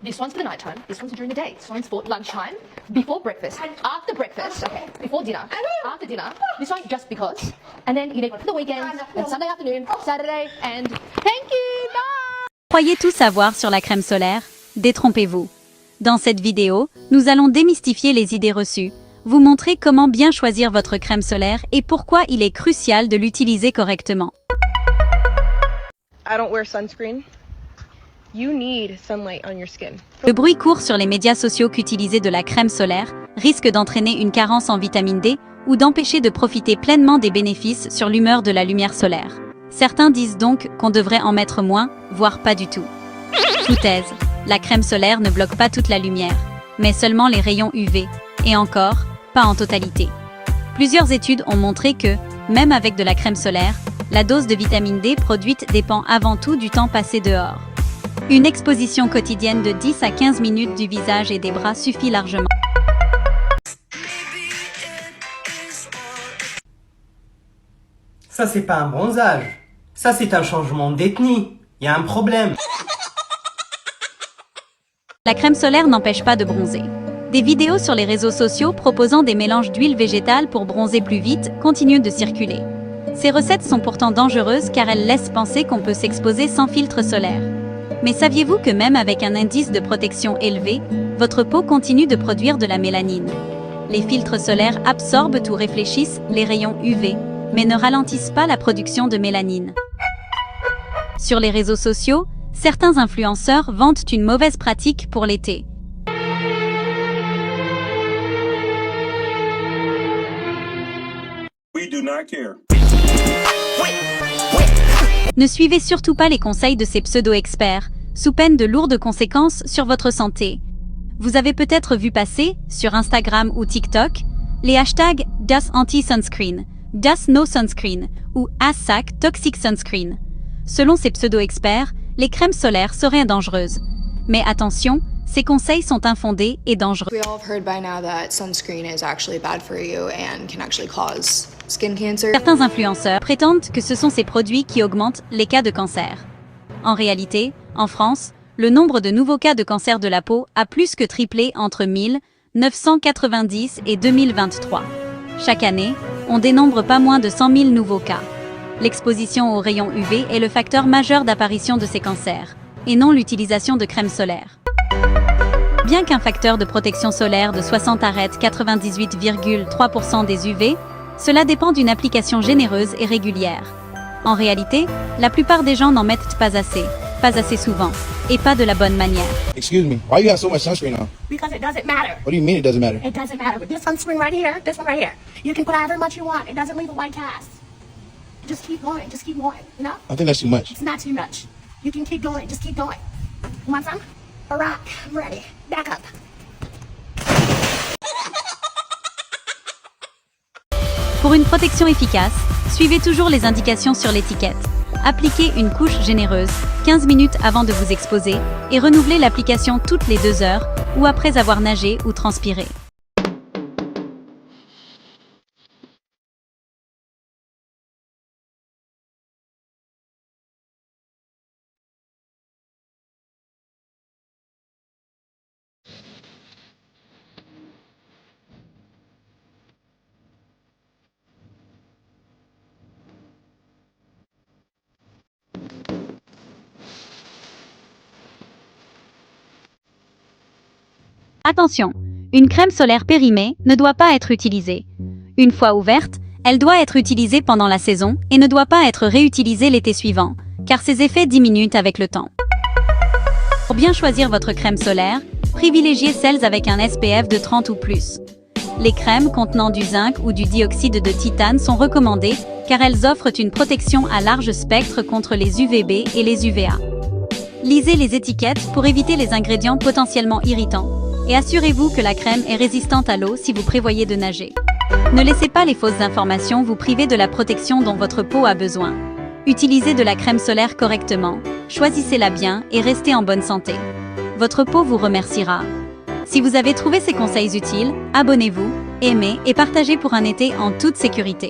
This one's for the nighttime, this one's during the day, this one's for lunchtime, before breakfast, after breakfast, okay, before dinner, after dinner, this one just because, and then you need one for the weekend, and Sunday afternoon, Saturday, and thank you, bye! Croyez tout savoir sur la crème solaire? Détrompez-vous. Dans cette vidéo, nous allons démystifier les idées reçues, vous montrer comment bien choisir votre crème solaire et pourquoi il est crucial de l'utiliser correctement. I don't wear sunscreen. You need sunlight on your skin. Le bruit court sur les médias sociaux qu'utiliser de la crème solaire risque d'entraîner une carence en vitamine D ou d'empêcher de profiter pleinement des bénéfices sur l'humeur de la lumière solaire. Certains disent donc qu'on devrait en mettre moins, voire pas du tout. Foutaise, la crème solaire ne bloque pas toute la lumière, mais seulement les rayons UV, et encore, pas en totalité. Plusieurs études ont montré que, même avec de la crème solaire, la dose de vitamine D produite dépend avant tout du temps passé dehors. Une exposition quotidienne de 10 à 15 minutes du visage et des bras suffit largement. Ça, c'est pas un bronzage. Ça, c'est un changement d'ethnie. Il y a un problème. La crème solaire n'empêche pas de bronzer. Des vidéos sur les réseaux sociaux proposant des mélanges d'huile végétale pour bronzer plus vite continuent de circuler. Ces recettes sont pourtant dangereuses car elles laissent penser qu'on peut s'exposer sans filtre solaire. Mais saviez-vous que même avec un indice de protection élevé, votre peau continue de produire de la mélanine? Les filtres solaires absorbent ou réfléchissent les rayons UV, mais ne ralentissent pas la production de mélanine. Sur les réseaux sociaux, certains influenceurs vantent une mauvaise pratique pour l'été. We do not care. Ne suivez surtout pas les conseils de ces pseudo-experts, sous peine de lourdes conséquences sur votre santé. Vous avez peut-être vu passer, sur Instagram ou TikTok, les hashtags Das Anti-Sunscreen, Das No Sunscreen ou #, Toxic Sunscreen. Selon ces pseudo-experts, les crèmes solaires seraient dangereuses. Mais attention, ces conseils sont infondés et dangereux. We all have heard by now that sunscreen is actually bad for you and can actually cause skin cancer. Certains influenceurs prétendent que ce sont ces produits qui augmentent les cas de cancer. En réalité, en France, le nombre de nouveaux cas de cancer de la peau a plus que triplé entre 1990 et 2023. Chaque année, on dénombre pas moins de 100 000 nouveaux cas. L'exposition aux rayons UV est le facteur majeur d'apparition de ces cancers, et non l'utilisation de crème solaire. Bien qu'un facteur de protection solaire de 60 arrête 98,3% des UV, cela dépend d'une application généreuse et régulière. En réalité, la plupart des gens n'en mettent pas assez souvent, et pas de la bonne manière. Excuse me, why you have so much sunscreen on? Because it doesn't matter. What do you mean it doesn't matter? It doesn't matter. With this sunscreen right here, this one right here, you can put however much you want. It doesn't leave a white cast. Just keep going, you know? I think that's too much. It's not too much. You can keep going, just keep going. You want some? All right, I'm ready. Back up. Pour une protection efficace, suivez toujours les indications sur l'étiquette. Appliquez une couche généreuse, 15 minutes avant de vous exposer, et renouvelez l'application toutes les 2 heures ou après avoir nagé ou transpiré. Attention, une crème solaire périmée ne doit pas être utilisée. Une fois ouverte, elle doit être utilisée pendant la saison et ne doit pas être réutilisée l'été suivant, car ses effets diminuent avec le temps. Pour bien choisir votre crème solaire, privilégiez celles avec un SPF de 30 ou plus. Les crèmes contenant du zinc ou du dioxyde de titane sont recommandées car elles offrent une protection à large spectre contre les UVB et les UVA. Lisez les étiquettes pour éviter les ingrédients potentiellement irritants. Et assurez-vous que la crème est résistante à l'eau si vous prévoyez de nager. Ne laissez pas les fausses informations vous priver de la protection dont votre peau a besoin. Utilisez de la crème solaire correctement, choisissez-la bien et restez en bonne santé. Votre peau vous remerciera. Si vous avez trouvé ces conseils utiles, abonnez-vous, aimez et partagez pour un été en toute sécurité.